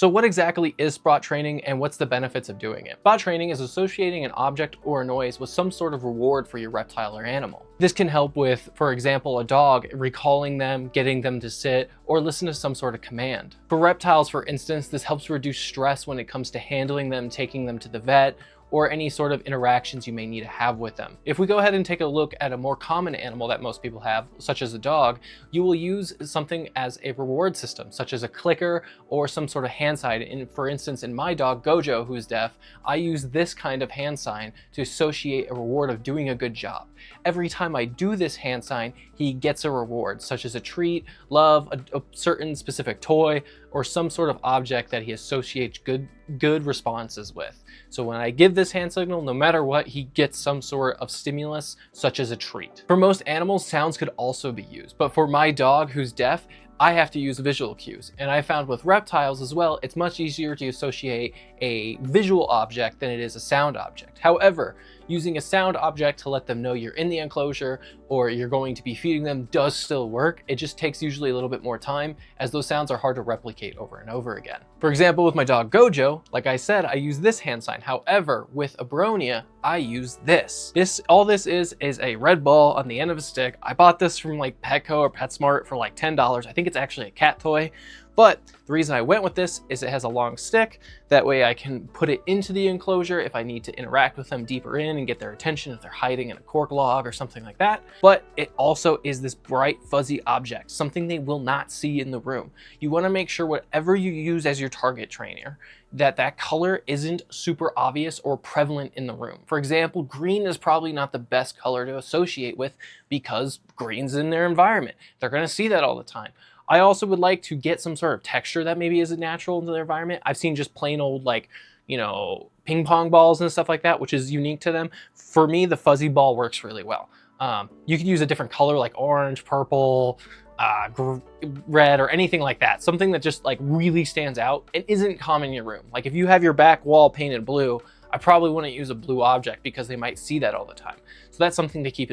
So what exactly is spot training and what's the benefits of doing it? Spot training is associating an object or a noise with some sort of reward for your reptile or animal. This can help with, for example, a dog, recalling them, getting them to sit, or listen to some sort of command. For reptiles, for instance, this helps reduce stress when it comes to handling them, taking them to the vet, or any sort of interactions you may need to have with them. If we go ahead and take a look at a more common animal that most people have, such as a dog, you will use something as a reward system, such as a clicker or some sort of hand sign. For instance, in my dog, Gojo, who's deaf, I use this kind of hand sign to associate a reward of doing a good job. Every time I do this hand sign, he gets a reward, such as a treat, love, a certain specific toy, or some sort of object that he associates good responses with. So when I give this hand signal, no matter what, he gets some sort of stimulus, such as a treat. For most animals, sounds could also be used, but for my dog who's deaf, I have to use visual cues. And I found with reptiles as well, it's much easier to associate a visual object than it is a sound object. However, using a sound object to let them know you're in the enclosure or you're going to be feeding them does still work. It just takes usually a little bit more time, as those sounds are hard to replicate over and over again. For example, with my dog Gojo, like I said, I use this hand sign. However, with Abronia, I use this. All this is a red ball on the end of a stick. I bought this from like Petco or PetSmart for like $10. I think it's actually a cat toy. But the reason I went with this is it has a long stick. That way I can put it into the enclosure if I need to interact with them deeper in and get their attention if they're hiding in a cork log or something like that. But it also is this bright fuzzy object, something they will not see in the room. You want to make sure whatever you use as your target trainer, that color isn't super obvious or prevalent in the room. For example, green is probably not the best color to associate with because green's in their environment. They're going to see that all the time. I also would like to get some sort of texture that maybe isn't natural into their environment. I've seen just plain old, like, you know, ping pong balls and stuff like that, which is unique to them. For me, the fuzzy ball works really well. You could use a different color like orange, purple, red, or anything like that. Something that just like really stands out and isn't common in your room. Like if you have your back wall painted blue, I probably wouldn't use a blue object because they might see that all the time. So that's something to keep